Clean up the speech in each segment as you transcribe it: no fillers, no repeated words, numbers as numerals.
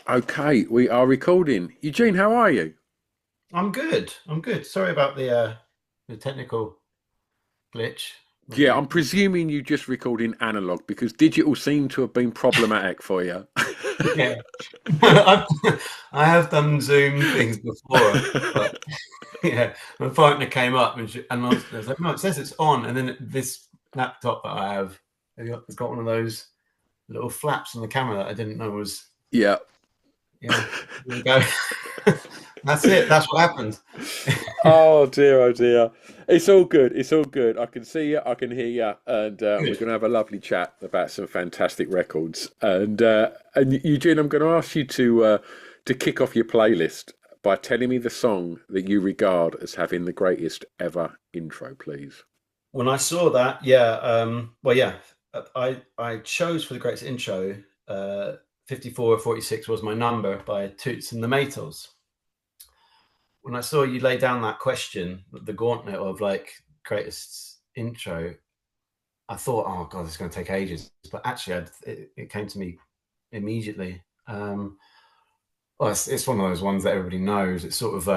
Okay, we are recording. Eugene, how are you? I'm good. I'm good. Sorry about the technical glitch. Yeah, I'm presuming you just record in analog because digital seemed to have been problematic for you. Yeah, I've, I have done Zoom things before, but yeah, my partner came up and I was like, "No, it says it's on." And then this laptop that I have, it's got one of those little flaps on the camera that I didn't know was. Yeah. Yeah, there we go. That's it. That's what happened. Oh dear, oh dear. It's all good. It's all good. I can see you, I can hear you, and we're Good. going to have a lovely chat about some fantastic records. And Eugene, I'm going to ask you to kick off your playlist by telling me the song that you regard as having the greatest ever intro, please. When I saw that, yeah, well, yeah, I chose for the greatest intro. 54 or 46 was my number by Toots and the Maytals. When I saw you lay down that question, the gauntlet of like greatest intro, I thought, oh god, it's going to take ages. But actually, it came to me immediately. Well, it's one of those ones that everybody knows. It's sort of,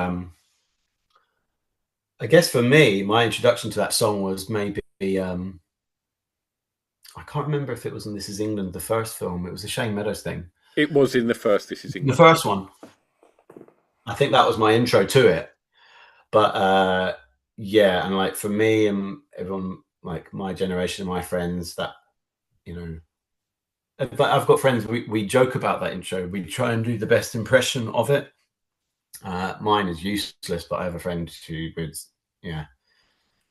I guess for me, my introduction to that song was maybe I can't remember if it was in This Is England, the first film. It was the Shane Meadows thing. It was in the first This Is The England. first one. I think that was my intro to it. But yeah, and like for me and everyone, like my generation, my friends, that you know, but I've got friends. We joke about that intro. We try and do the best impression of it. Mine is useless, but I have a friend who would, yeah,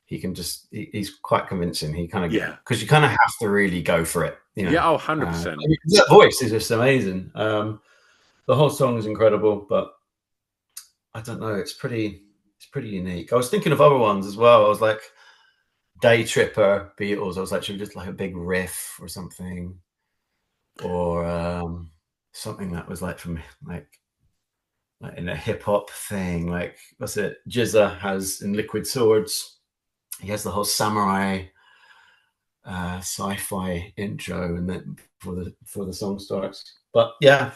he can just he's quite convincing. He kind of Yeah. because you kind of have to really go for it, you know. Yeah, oh, 100%. That voice is just amazing. The whole song is incredible, but I don't know. It's pretty unique. I was thinking of other ones as well. I was like Day Tripper, Beatles. I was like, should we just like a big riff or something, or something that was like from like in a hip hop thing. Like what's it? Jizza has in Liquid Swords. He has the whole samurai sci-fi intro, and then before the song starts. But yeah,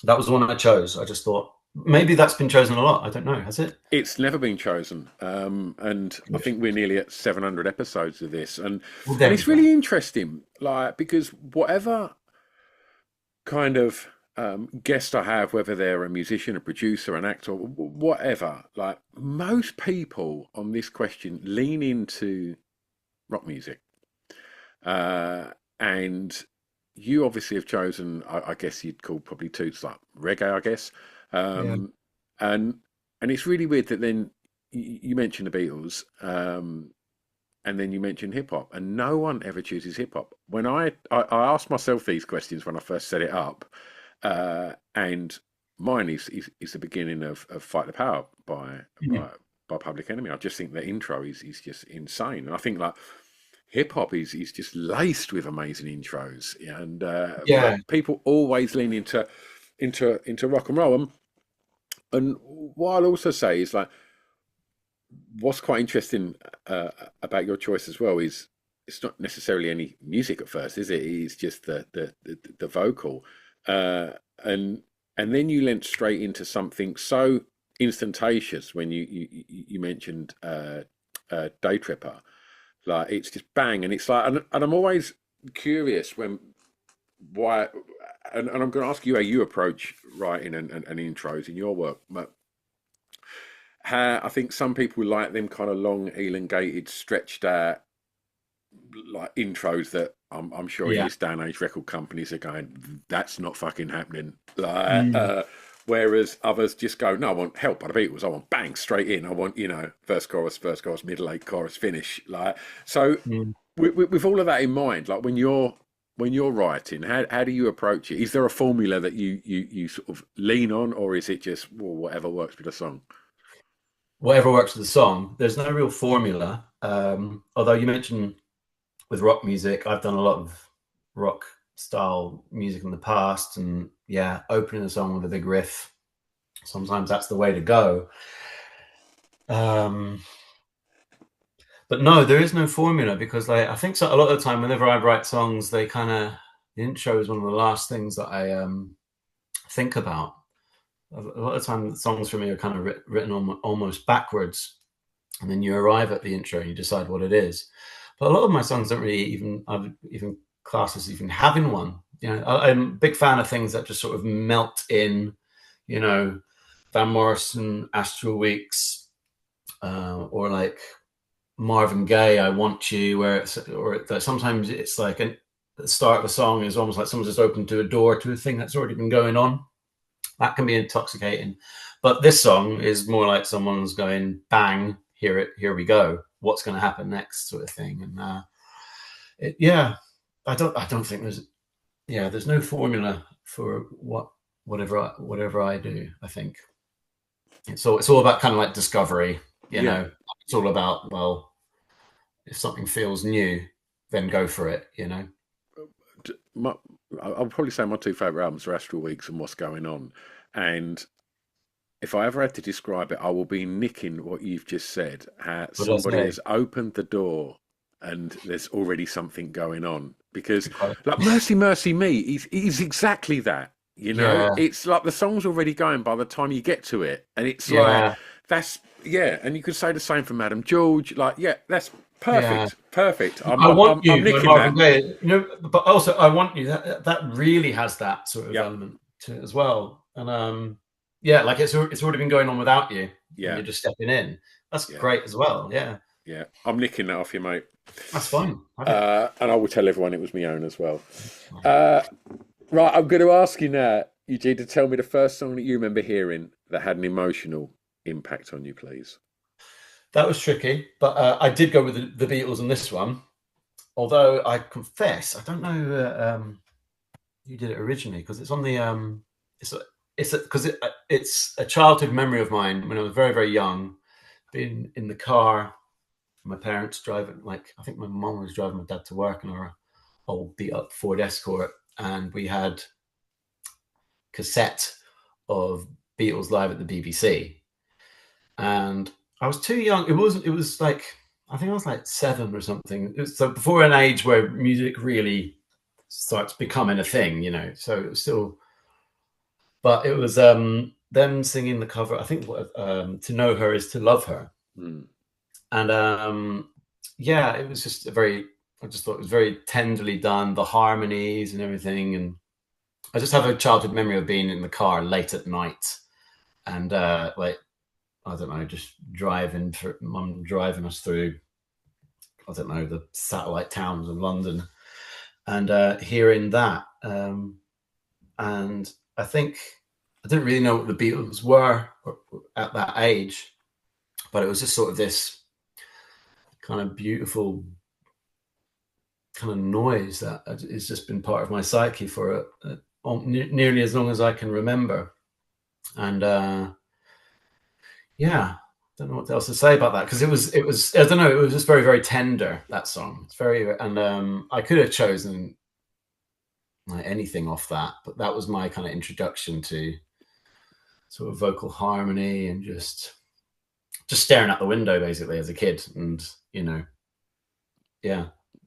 that was the one I chose. I just thought maybe that's been chosen a lot. I don't know. Has it? It's never been chosen, and I Good. think we're nearly at 700 episodes of this, Well, and there we it's go. really interesting, like because whatever kind of guest I have, whether they're a musician, a producer, an actor, whatever, like most people on this question lean into rock music, uh, and you obviously have chosen, I guess you'd call probably Toots like reggae, I guess. Yeah. Um, and and it's really weird that then you mentioned the Beatles, and then you mentioned hip hop, and no one ever chooses hip hop. When I asked myself these questions when I first set it up, and mine is the beginning of Fight the Power Mhm. by Public Enemy. I just think the intro is just insane, and I think like hip hop is just laced with amazing intros, and Yeah. but people always lean into rock and roll. And what I'll also say is like what's quite interesting about your choice as well is it's not necessarily any music at first, is it? It's just the vocal, uh, and and then you went straight into something so instantaneous when you mentioned Day Tripper. Like it's just bang, and it's like, and I'm always curious when why, and I'm going to ask you how you approach writing and intros in your work, but how I think some people like them kind of long, elongated, stretched out like intros that I'm sure in Yeah. this day and age record companies are going, that's not fucking happening. Like, Mm. whereas others just go, no, I want help by the Beatles. I want bang straight in. I want first chorus, middle eight chorus, finish. Like so, Mm. with all of that in mind, like when you're writing, how do you approach it? Is there a formula that you sort of lean on, or is it just well, whatever works with the song? Whatever works for the song. There's no real formula. Although you mentioned with rock music, I've done a lot of rock style music in the past, and yeah, opening a song with a big riff. Sometimes that's the way to go. Um, but no, there is no formula because like I think so, a lot of the time, whenever I write songs, they kind of the intro is one of the last things that I think about. A lot of time, songs for me are kind of written on almost backwards, and then you arrive at the intro and you decide what it is. But a lot of my songs don't really even class as even having one. I'm a big fan of things that just sort of melt in. Van Morrison, Astral Weeks, or like Marvin Gaye, I Want You, where sometimes it's like the start of a song is almost like someone's just opened to a door to a thing that's already been going on. That can be intoxicating. But this song is more like someone's going, bang, here we go. What's going to happen next, sort of thing. And I don't think there's no formula for whatever I do. I think it's all about kind of like discovery. It's all about, well, if something feels new, then go for it. I'll probably say my two favourite albums are Astral Weeks and What's Going On. And if I ever had to describe it, I will be nicking what you've just said. Somebody has opened the door and there's already something going on. Because like Mercy, Mercy Me is exactly that. It's like the song's already going by the time you get to it. And it's like, and you could say the same for Madam George. Like, that's perfect. Perfect. I Want You, by Marvin Gaye, but also I Want You, that really has that sort of element to it as well. And like it's already been going on without you. Yeah. You're just stepping in. That's great as well. Yeah. Yeah. I'm nicking that off you, mate. That's fine. And I will tell everyone it was my own as well. Right, I'm going to ask you now, Eugene, to tell me the first song that you remember hearing that had an emotional impact on you, please. That was tricky, but I did go with the Beatles on this one. Although I confess, I don't know who did it originally, because it's on the it's a childhood memory of mine when I was very, very young, being in the car, my parents driving. Like, I think my mom was driving my dad to work in our old beat up Ford Escort, and we had cassette of Beatles live at the BBC, and I was too young. It was like, I think I was like 7 or something. It was so before an age where music really starts becoming a thing, so it was still, but it was them singing the cover. I think To Know Her Is to Love Her. And it was just I just thought it was very tenderly done, the harmonies and everything. And I just have a childhood memory of being in the car late at night and I don't know, just mum driving us through, I don't know, the satellite towns of London, and hearing that. And I think I didn't really know what the Beatles were at that age, but it was just sort of this kind of beautiful kind of noise that has just been part of my psyche for nearly as long as I can remember. And I don't know what else to say about that, because it was I don't know, it was just very, very tender, that song. It's very, and I could have chosen like anything off that, but that was my kind of introduction to sort of vocal harmony and just staring out the window basically as a kid. And it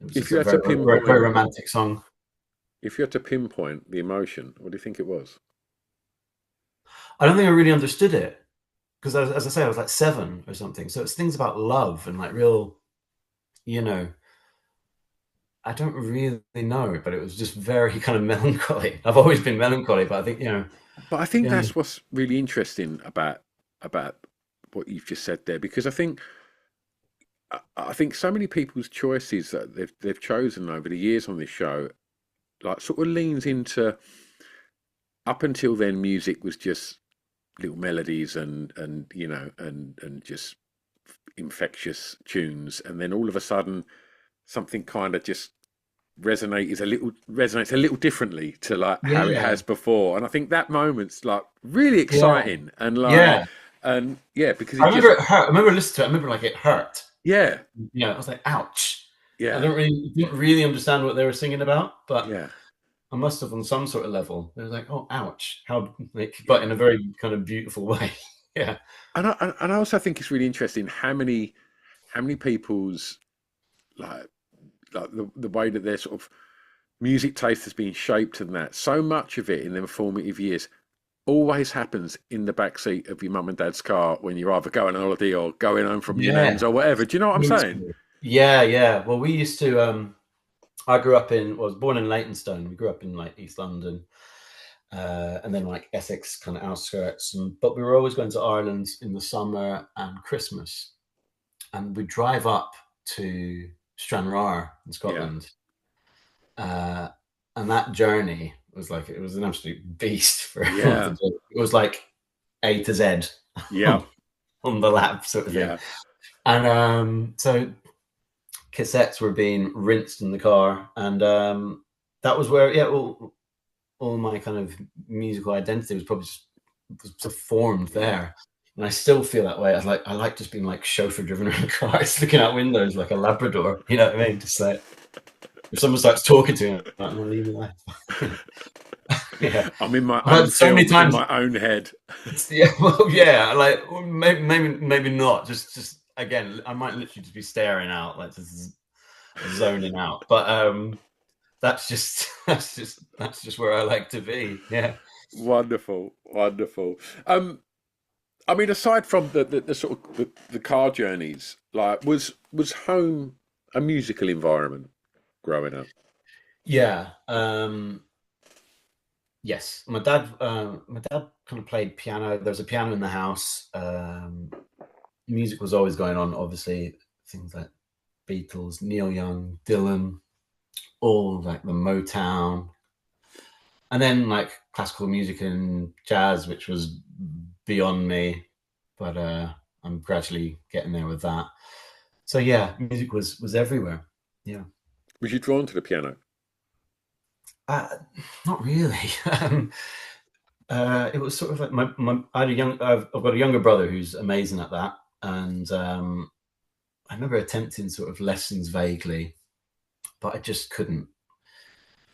was if you had very, to pinpoint, very romantic song. If you had to pinpoint the emotion, what do you think it was? I don't think I really understood it, because as I say, I was like 7 or something. So it's things about love and like real, I don't really know, but it was just very kind of melancholy. I've always been melancholy, but I think, But I think that's what's really interesting about what you've just said there, because I think so many people's choices that they've chosen over the years on this show, like, sort of leans into, up until then, music was just little melodies and just infectious tunes, and then all of a sudden something kind of just resonates a little differently to like how it has before. And I think that moment's like really exciting and like because I remember it hurt. I remember listening to it. I remember like it hurt. I was like, ouch. I didn't really understand what they were singing about, but I must have on some sort of level. It was like, oh, ouch, how, like, but in a very kind of beautiful way. And I also think it's really interesting how many people's like the way that their sort of music taste has been shaped, and that so much of it in their formative years always happens in the back seat of your mum and dad's car when you're either going on holiday or going home from your Yeah. nan's or whatever. Do you know what I'm Me saying? too. Yeah, yeah. Well, we used to. I grew up in. Well, I was born in Leytonstone. We grew up in like East London, and then like Essex kind of outskirts. But we were always going to Ireland in the summer and Christmas, and we drive up to Stranraer in Yeah, Scotland, uh, and that journey was like it was an absolute beast for yeah, it was like A to Z yeah, on the lap sort of thing, yeah, and so cassettes were being rinsed in the car, and that was where all my kind of musical identity was probably just formed yeah. there. And I still feel that way. I like just being like chauffeur driven around cars, looking out windows like a Labrador. You know what I mean? Just like if someone starts talking to me, I'm like, oh, leave me alone. Yeah, I'm in my I've own had so many film, in times. my own head. Yeah, well, yeah, like maybe not. Just again, I might literally just be staring out, like just zoning out. But that's just that's just where I like to be. Yeah. Wonderful, wonderful. I mean, aside from the sort of the car journeys, like was home a musical environment growing up? Yeah. Yes. My dad kind of played piano. There was a piano in the house. Music was always going on, obviously, things like Beatles, Neil Young, Dylan, all like the Motown. And then like classical music and jazz, which was beyond me. But I'm gradually getting there with that. So yeah, music was everywhere. Yeah. Was you drawn to the piano? Uh, Not really. It was sort of like I've got a younger brother who's amazing at that, and I remember attempting sort of lessons vaguely, but I just couldn't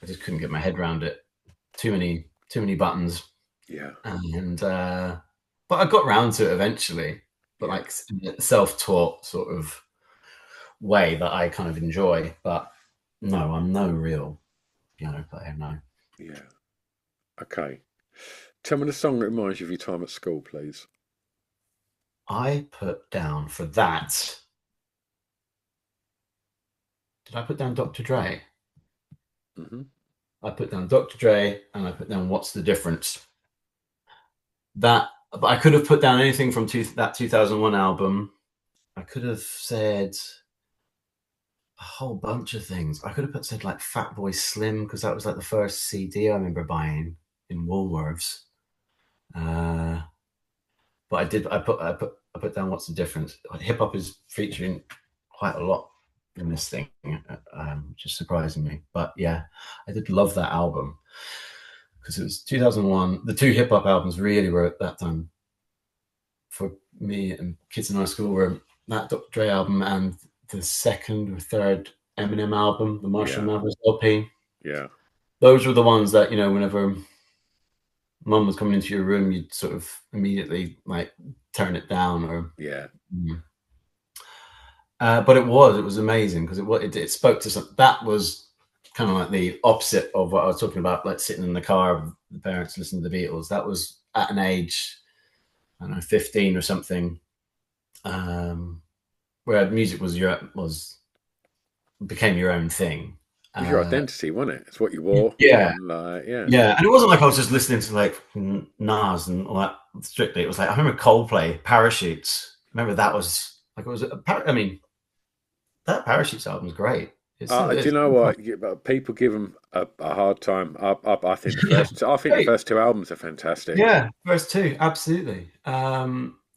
get my head around it. Too many buttons, Yeah, and but I got round to it eventually. But yeah, like self-taught sort of way that I kind of enjoy. But no, I'm no real piano player. No. yeah. Okay. Tell me the song that reminds you of your time at school, please. I put down for that. Did I put down Dr. Dre? Hmm. I put down Dr. Dre and I put down What's the Difference? That, but I could have put down anything from that 2001 album. I could have said a whole bunch of things. I could have said like Fatboy Slim because that was like the first CD I remember buying in Woolworths. Uh, but I put down What's the Difference? Hip hop is featuring quite a lot in this thing, which is surprising me. But yeah, I did love that album because it was 2001. The two hip hop albums really were at that time for me and kids in our school were that Dr. Dre album and the second or third Eminem album, the Marshall Yeah, Mathers LP. yeah, Those were the ones that, whenever mum was coming into your room, you'd sort of immediately like turn it down or. yeah. But it was amazing because it spoke to some. That was kind of like the opposite of what I was talking about, like sitting in the car with the parents listening to the Beatles. That was at an age, I don't know, 15 or something, where music became your own thing. It was your identity, wasn't it? It's what you wore. Yeah, And yeah, yeah, and it wasn't like I was just listening to like Nas and all that strictly. It was like I remember Coldplay, Parachutes. Remember that was like it was. I mean, that Parachutes album's great. It still do you is. know what? People give them a hard time. I think the Yeah, first, I think the great. first two albums are fantastic. Yeah, first two, absolutely. I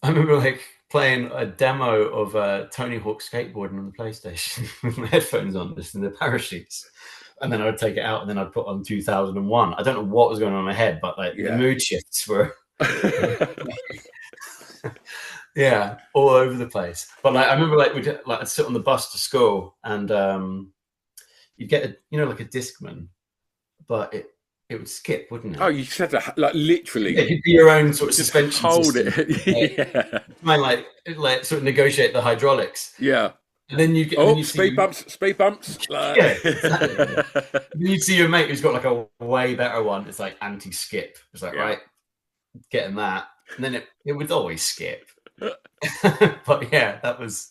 remember like playing a demo of Tony Hawk skateboarding on the PlayStation with my headphones on, listening to Parachutes, and then I would take it out and then I'd put on 2001. I don't know what was going on in my head, but like the Yeah. mood shifts were yeah, all over the place. But like I remember I'd sit on the bus to school and you'd get like a Discman, but it would skip, wouldn't Oh, it? you said that like literally. Yeah, you'd be your own sort of Just suspension hold system. it. Yeah. Like sort of negotiate the hydraulics. Yeah. And then you get Oh, speed bumps, speed bumps. Like... Yeah, exactly. Then you see your mate who's got like a way better one. It's like anti-skip. It's like, Yeah. right, getting that, and then it would always skip. But yeah, that was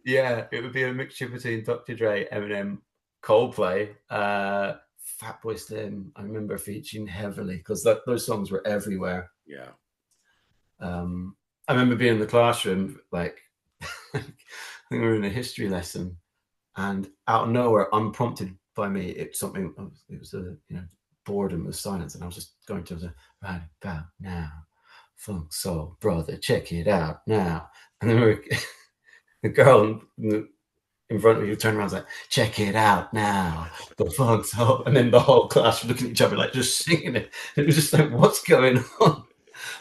it would be a mixture between Dr. Dre, Eminem, Coldplay, Fatboy Slim. I remember featuring heavily because those songs were everywhere. Yeah. I remember being in the classroom, like I think we were in a history lesson, and out of nowhere, unprompted by me, it was a boredom with silence, and I was just going to the right about now, funk soul brother, check it out now, and then the girl in front of me turned around and was like, check it out now, the funk soul, and then the whole class were looking at each other like just singing it. It was just like, what's going on?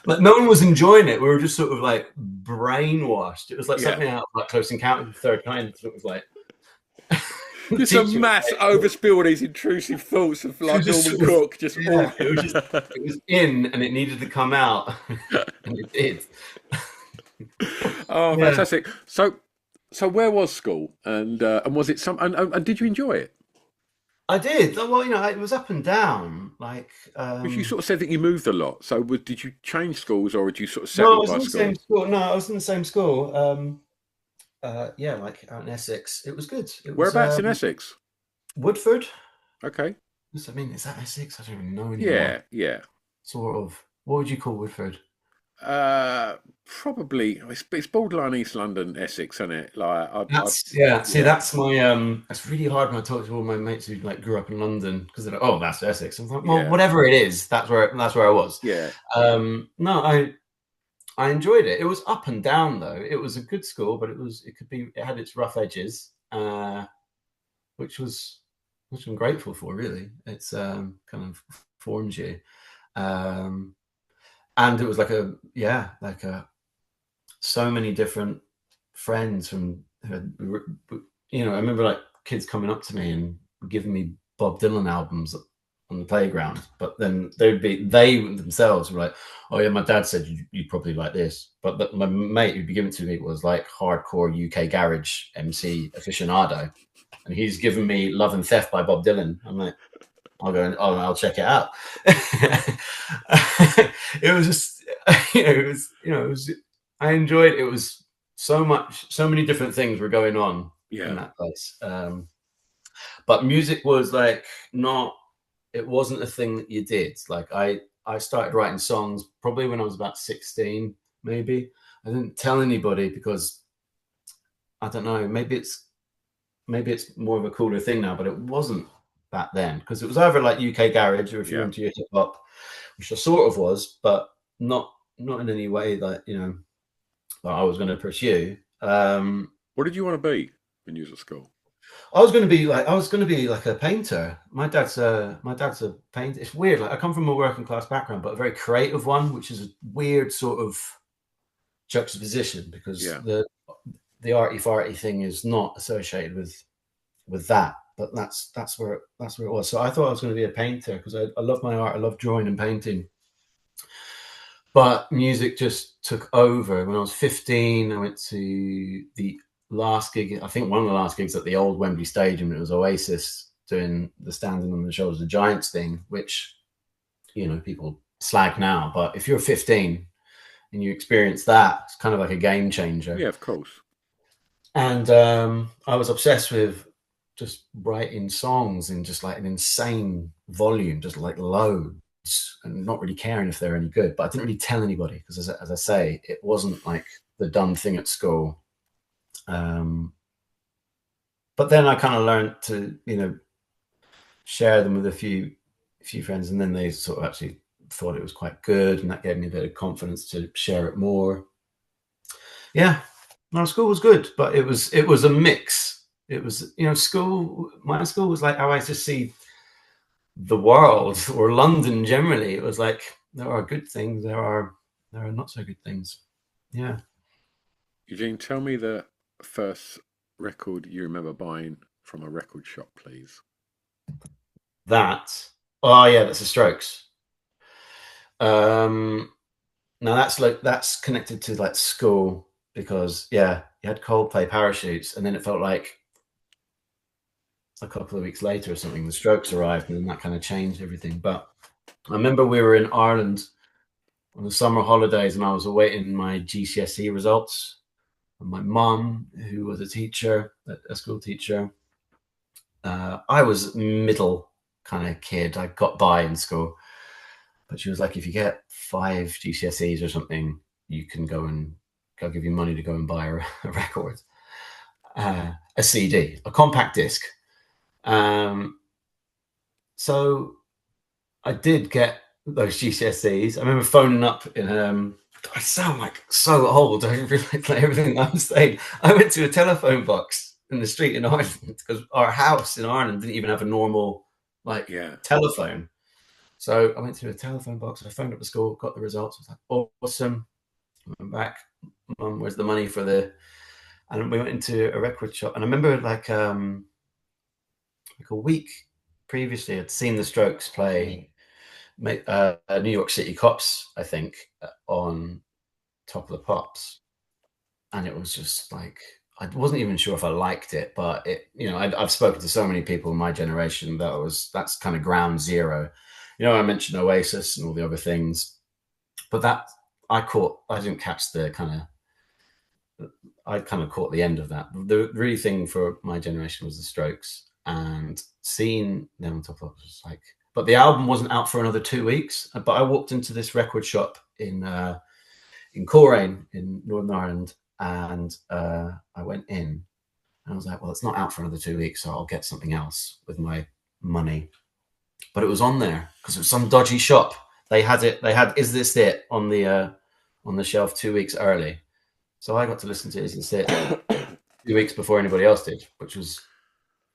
Like no one was enjoying it. We were just sort of like brainwashed. It was like something out of like Close Encounters of the Third Kind. It was like just a mass overspill of these intrusive thoughts of like Norman Cook. Just it was in and it needed to come out, and it did. Oh, fantastic! So where was school, and was it and did you enjoy it? I did. Well, it was up and down. Like, Because you sort of said that you moved a lot. So did you change schools, or did you sort of no, I settle was by in the school? same school. No, I was in the same school. Like out in Essex. It was good. It was Whereabouts in Essex? Woodford. Okay. I mean, is that Essex? I don't even know anymore. Yeah. Sort of. What would you call Woodford? Probably it's borderline East London, Essex, isn't it? Like, See, that's my It's really hard when I talk to all my mates who like grew up in London because they're like, oh, that's Essex. I'm like, well, whatever it is, that's where I was. Yeah. No, I enjoyed it. It was up and down though. It was a good school, but it had its rough edges, which I'm grateful for. Really, it's kind of forms you. And it was so many different friends from, I remember like kids coming up to me and giving me Bob Dylan albums on the playground, but then they themselves were like, oh yeah, my dad said you'd probably like this, but my mate who'd be giving it to me was like hardcore UK garage MC aficionado, and he's given me Love and Theft by Bob Dylan. I'm like, I'll check it out. It was just, I enjoyed it. It was so many different things were going on in that place. But music was like it wasn't a thing that you did. Like I started writing songs probably when I was about 16, maybe. I didn't tell anybody because I don't know, maybe it's more of a cooler thing now, but it wasn't back then because it was either like UK garage or if you're into your hip hop, which I sort of was, but not in any way that that I was going to pursue. What did you want to be when you was at school? I was going to be like a painter. My dad's a painter. It's weird. Like I come from a working class background, but a very creative one, which is a weird sort of juxtaposition because the arty farty thing is not associated with that. But that's where it was. So I thought I was going to be a painter because I love my art. I love drawing and painting. But music just took over. When I was 15, I went to the last gig. I think one of the last gigs at the old Wembley Stadium. It was Oasis doing the Standing on the Shoulders of Giants thing, which people slag now. But if you're 15 and you experience that, it's kind of like a game changer. Yeah, of course. And I was obsessed with just writing songs in just like an insane volume, just like loads, and not really caring if they're any good. But I didn't really tell anybody because, as I say, it wasn't like the done thing at school. But then I kind of learned to, share them with a few friends, and then they sort of actually thought it was quite good, and that gave me a bit of confidence to share it more. Yeah, no, school was good, but it was a mix. It was, school. My school was like how I just see the world or London generally. It was like there are good things, there are not so good things. Yeah. Eugene, tell me the first record you remember buying from a record shop, please. That's the Strokes. Now that's connected to like school because you had Coldplay Parachutes, and then it felt like a couple of weeks later or something, the Strokes arrived, and then that kind of changed everything. But I remember we were in Ireland on the summer holidays, and I was awaiting my GCSE results. And my mum, who was a teacher, a school teacher, I was middle kind of kid. I got by in school, but she was like, if you get 5 GCSEs or something, you can go and I'll give you money to go and buy a record, a CD, a compact disc. So I did get those GCSEs. I remember phoning up in. I sound like so old. I realize like everything I'm saying. I went to a telephone box in the street in Ireland because our house in Ireland didn't even have a normal like telephone. So I went to a telephone box. I phoned up the school, got the results. I was like, awesome. I went back. Mum, where's the money for the? And we went into a record shop. And I remember like a week previously, I'd seen the Strokes play New York City Cops, I think, on Top of the Pops. And it was just like, I wasn't even sure if I liked it, but it, I've spoken to so many people in my generation that's kind of ground zero. I mentioned Oasis and all the other things, but that I didn't catch the I kind of caught the end of that. The really thing for my generation was the Strokes, and seeing them on Top of it was like, but the album wasn't out for another 2 weeks. But I walked into this record shop in Coleraine in Northern Ireland, and I went in and I was like, well, it's not out for another 2 weeks, so I'll get something else with my money. But it was on there because it was some dodgy shop. They had Is This It on the shelf 2 weeks early. So I got to listen to Is This It 2 weeks before anybody else did, which was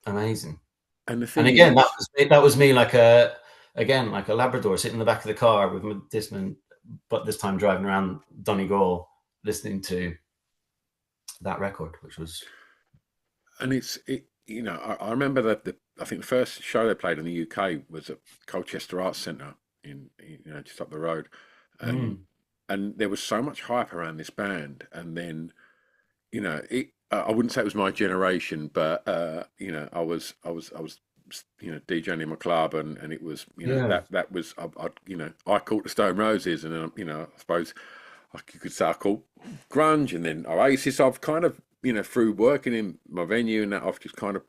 amazing. And the thing again, that was me like a Labrador sitting in the back of the car with my Discman, but this time driving around Donegal listening to that record, which was. And I remember that I think the first show they played in the UK was at Colchester Arts Centre in just up the road, and there was so much hype around this band, and then I wouldn't say it was my generation, but I was DJing in my club, and it was that was I caught the Stone Roses, and then I suppose you could say I caught grunge, and then Oasis. I've kind of through working in my venue and that, I've just kind of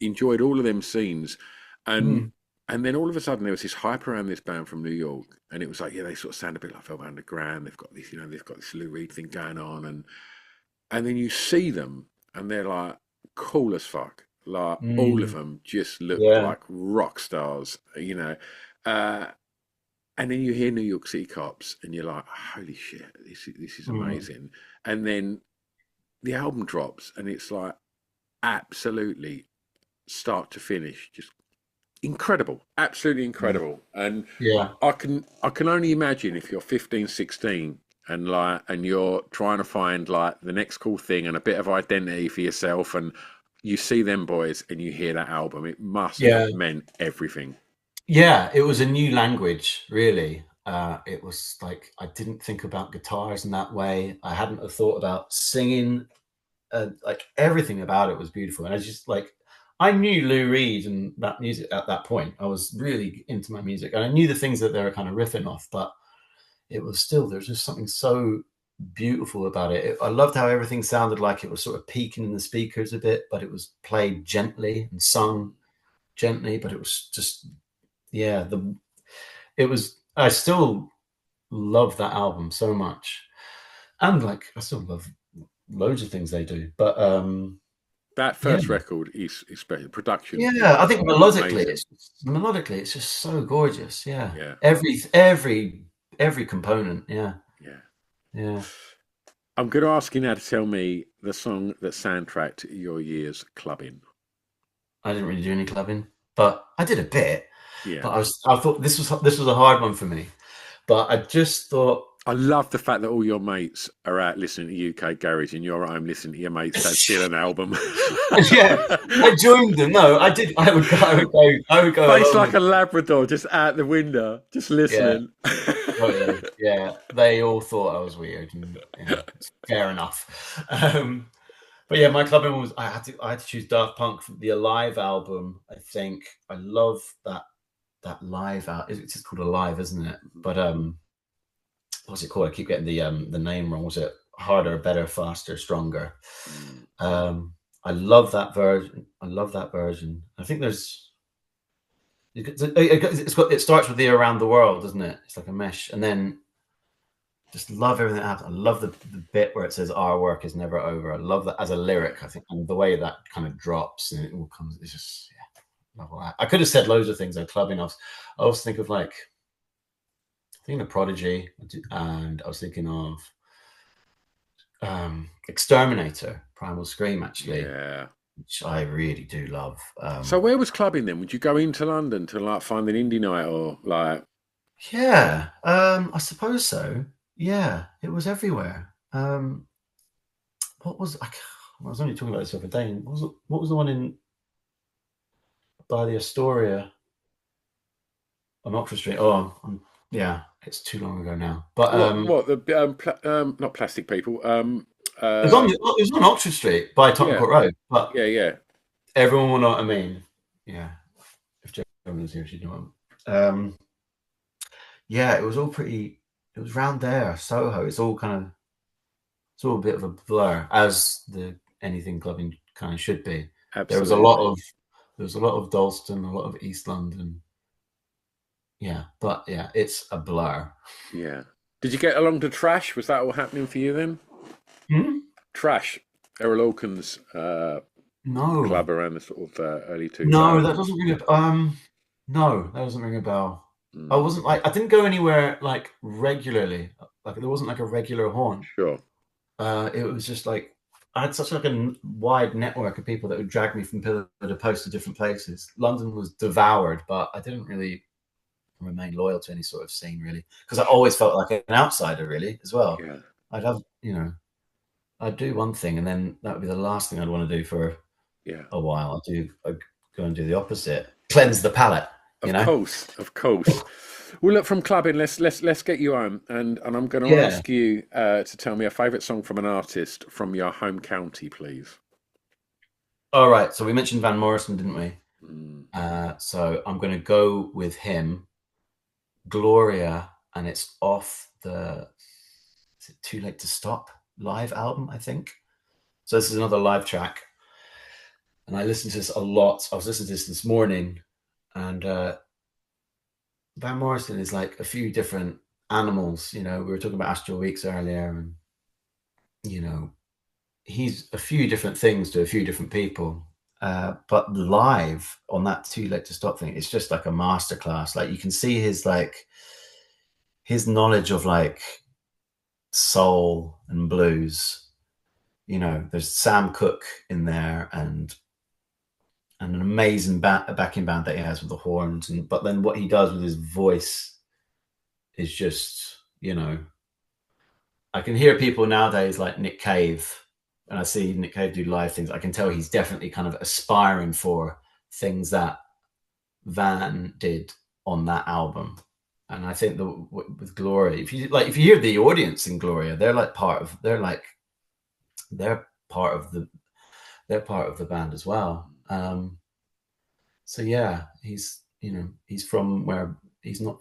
enjoyed all of them scenes, and then all of a sudden there was this hype around this band from New York, and it was like, they sort of sound a bit like Velvet Underground. They've got this Lou Reed thing going on, and then you see them, and they're like cool as fuck. Like all of them just look like rock stars, and then you hear New York City Cops, and you're like, holy shit, this is amazing. And then the album drops, and it's like absolutely start to finish, just incredible, absolutely incredible. And I can only imagine if you're 15, 16 and you're trying to find like the next cool thing and a bit of identity for yourself, and you see them boys and you hear that album, it must have meant everything. It was a new language, really. It was like, I didn't think about guitars in that way. I hadn't thought about singing. Like everything about it was beautiful, and I just like, I knew Lou Reed and that music at that point. I was really into my music, and I knew the things that they were kind of riffing off, but it was still, there's just something so beautiful about it. I loved how everything sounded like it was sort of peaking in the speakers a bit, but it was played gently and sung gently, but it was just, I still love that album so much. And like, I still love loads of things they do, but that first record is special. Production, I think melodically it's just so gorgeous. Every component. I'm going to ask you now to tell me the song that soundtracked your year's clubbing. I didn't really do any clubbing, but I did a bit. But I thought this was a hard one for me, but I just thought, I love the fact that all your mates are out listening to UK Garage, and you're at home listening to your mates steal an album. I joined them. No, I did. I would go. Face like a Labrador, just out the window, just listening. They all thought I was weird, and fair enough. But my clubbing was, I had to choose Daft Punk from the Alive album. I think I love that live out. It's just called Alive, isn't it? But what's it called? I keep getting the name wrong. Was it Harder, Better, Faster, Stronger? I love that version. I think it starts with the Around the World, doesn't it? It's like a mesh, and then just love everything that happens. I love the bit where it says "Our work is never over." I love that as a lyric. I think, and the way that kind of drops and it all comes. It's just love all that. I could have said loads of things on clubbing. I was thinking of like, thinking of Prodigy, and I was thinking of Exterminator, Primal Scream, actually. Yeah. Which I really do love. So where was clubbing then? Would you go into London to like find an indie night or like? Yeah, I suppose so. Yeah, it was everywhere. What was I was only talking about this the other day. What was the one in by the Astoria on Oxford Street? Oh, yeah, it's too long ago now. But What the not Plastic People? it was on Oxford Street by Tottenham Yeah, Court Road. But yeah. everyone will know what I mean. Yeah, if Joan was here, she'd know what. Yeah, it was all pretty. It was round there, Soho. It's all a bit of a blur, as the anything clubbing kind of should be. There was a lot of Dalston, a lot of East London. Yeah, but yeah, it's a blur. Yeah. Did you get along to Trash? Was that all happening for you then? Trash, Errol Hawkins No, club around the sort of early no, that 2000s. doesn't ring a no, that doesn't ring a bell. I didn't go anywhere like regularly. Like there wasn't like a regular haunt. Sure. It was just like I had such like a wide network of people that would drag me from pillar to post to different places. London was devoured, but I didn't really remain loyal to any sort of scene really, because I always felt like an outsider really as well. Yeah. I'd have, I'd do one thing and then that would be the last thing I'd want to do for Yeah. a while. I'd go and do the opposite, cleanse the palate. Of course. Well, look, from clubbing, let's get you on, and I'm going to ask you to tell me a favourite song from an artist from your home county, please. All right. So we mentioned Van Morrison, didn't we? So I'm going to go with him, Gloria, and it's off the Is It Too Late to Stop live album, I think. So this is another live track, and I listened to this a lot. I was listening to this morning, and Van Morrison is like a few different animals. We were talking about Astral Weeks earlier, and he's a few different things to a few different people. But live on that Too Late to Stop thing, it's just like a masterclass. Like you can see his knowledge of like soul and blues. There's Sam Cooke in there and an amazing backing band that he has with the horns, but then what he does with his voice is just, I can hear people nowadays like Nick Cave, and I see Nick Cave do live things. I can tell he's definitely kind of aspiring for things that Van did on that album. And I think with Gloria, if you hear the audience in Gloria, they're part of the band as well. So yeah, he's from where he's not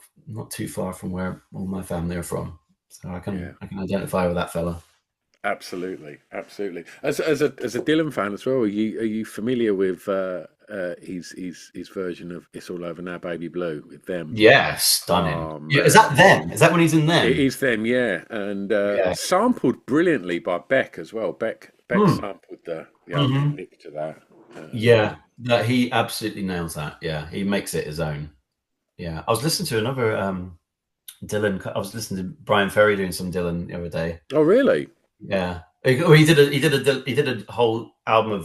too far from where all my family are from. So I can identify with that fella. Absolutely. As a Dylan fan as well, are you familiar with his version of "It's All Over Now, Baby Blue" with them? Yeah, stunning. Oh, yeah, is that them? Is that when he's in them? It is them, yeah, and sampled brilliantly by Beck as well. Beck sampled the opening lick to that. That he absolutely nails that. Yeah, he makes it his own. Yeah, I was listening to another Dylan. I was listening to Brian Ferry doing some Dylan the other day. Oh, really? Yeah. He did a whole album of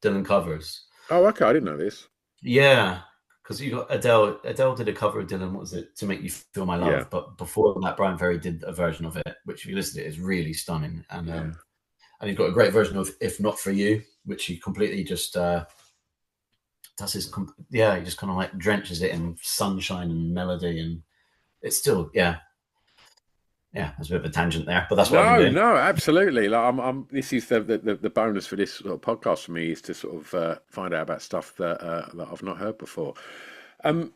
Dylan covers. Oh, okay. I didn't know this. Yeah, because you got Adele. Adele did a cover of Dylan. What was it? To Make You Feel My Love. Yeah. But before that, Brian Ferry did a version of it, which if you listen to it is really stunning. And he's got a great version of If Not For You, which he completely just does his. He just kind of like drenches it in sunshine and melody, and it's still there's a bit of a tangent there, but that's what I'm doing. No, absolutely. Like this is the bonus for this sort of podcast for me is to sort of find out about stuff that I've not heard before. Well,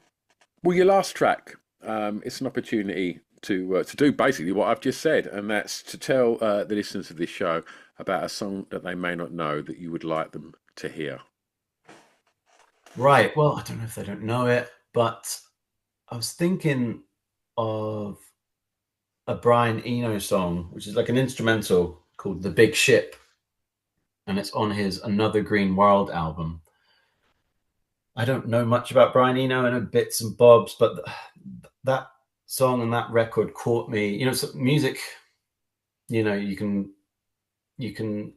your last track, it's an opportunity to do basically what I've just said, and that's to tell the listeners of this show about a song that they may not know that you would like them to hear. Right. Well, I don't know if they don't know it, but I was thinking of a Brian Eno song, which is like an instrumental called "The Big Ship," and it's on his Another Green World album. I don't know much about Brian Eno. I know bits and bobs, but that song and that record caught me. You know, music. You know, you can you can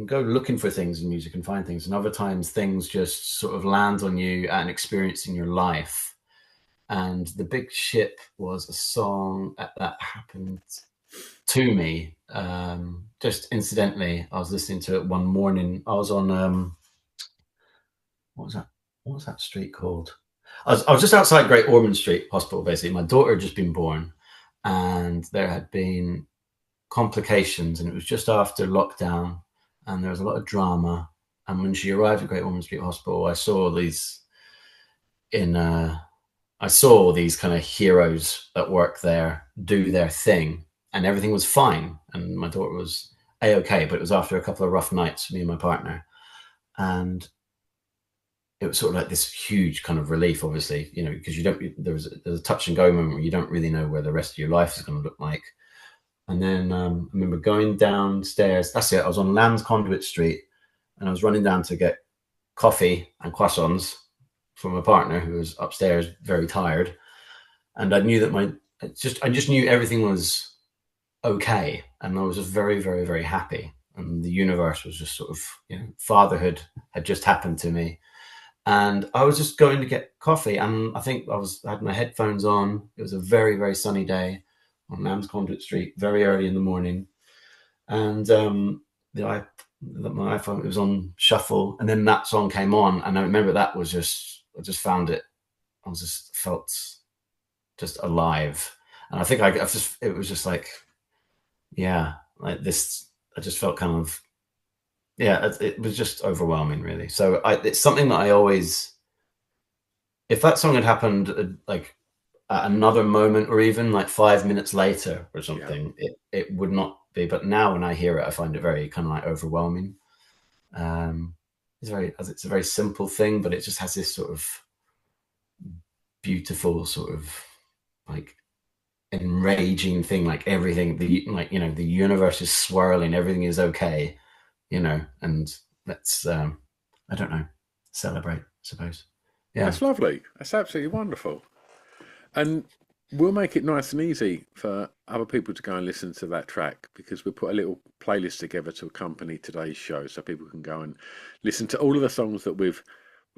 go looking for things in music and find things, and other times things just sort of land on you at an experience in your life. And The Big Ship was a song that happened to me just incidentally. I was listening to it one morning. I was on what was that street called? I was just outside Great Ormond Street Hospital. Basically, my daughter had just been born, and there had been complications, and it was just after lockdown, and there was a lot of drama. And when she arrived at Great Ormond Street Hospital, I saw these kind of heroes at work there do their thing, and everything was fine, and my daughter was a-okay. But it was after a couple of rough nights for me and my partner, and it was sort of like this huge kind of relief, obviously, you know, because there's a touch and go moment where you don't really know where the rest of your life is going to look like. And then I remember going downstairs. That's it. I was on Lamb's Conduit Street, and I was running down to get coffee and croissants from my partner, who was upstairs, very tired. And I knew that I just knew everything was okay, and I was just very, very, very happy. And the universe was just sort of, you know, fatherhood had just happened to me. And I was just going to get coffee, and I think I had my headphones on. It was a very, very sunny day on Lamb's Conduit Street, very early in the morning, and my iPhone, it was on shuffle, and then that song came on, and I remember that was I just found it. Felt just alive, and I think it was just like, yeah, like this. I just felt kind of, yeah, it was just overwhelming, really. So it's something that I always, if that song had happened like at another moment, or even like 5 minutes later or something, it would not be. But now when I hear it, I find it very kind of like overwhelming. It's a very simple thing, but it just has this sort of beautiful sort of like enraging thing, like everything, like, you know, the universe is swirling, everything is okay, you know, and let's I don't know, celebrate, I suppose. Yeah. That's lovely. That's absolutely wonderful. And we'll make it nice and easy for other people to go and listen to that track, because we'll put a little playlist together to accompany today's show, so people can go and listen to all of the songs that we've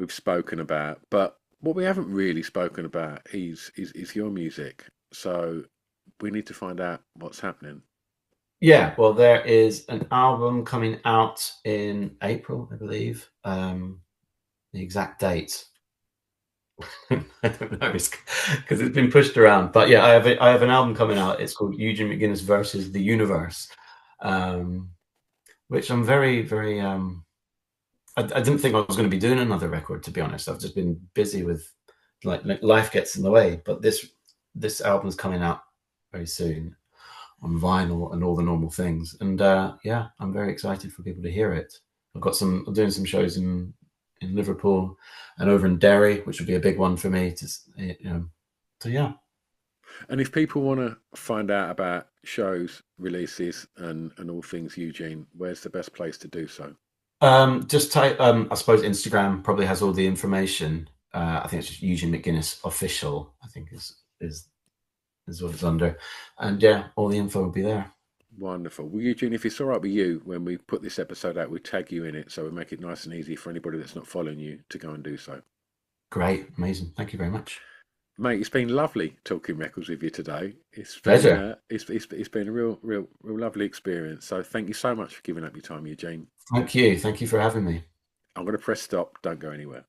spoken about. But what we haven't really spoken about is your music. So we need to find out what's happening. Yeah, well, there is an album coming out in April, I believe. The exact date, I don't know, because it's been pushed around. But yeah, I have an album coming out. It's called Eugene McGuinness versus the Universe, which I'm very, very. I didn't think I was going to be doing another record, to be honest. I've just been busy with like life gets in the way. But this album's coming out very soon on vinyl and all the normal things. And yeah, I'm very excited for people to hear it. I'm doing some shows in Liverpool and over in Derry, which would be a big one for me. So yeah. And if people want to find out about shows, releases, and all things Eugene, where's the best place to do so? Just type. I suppose Instagram probably has all the information. I think it's just Eugene McGuinness official, I think is what it's under, and yeah, all the info will be there. Wonderful. Well, Eugene, if it's all right with you, when we put this episode out, we tag you in it, so we make it nice and easy for anybody that's not following you to go and do so. Great, amazing. Thank you very much, mate. It's been lovely talking records with you today. It's been, pleasure. It's been a real lovely experience. So thank you so much for giving up your time, Eugene. Thank you for having me. I'm going to press stop. Don't go anywhere.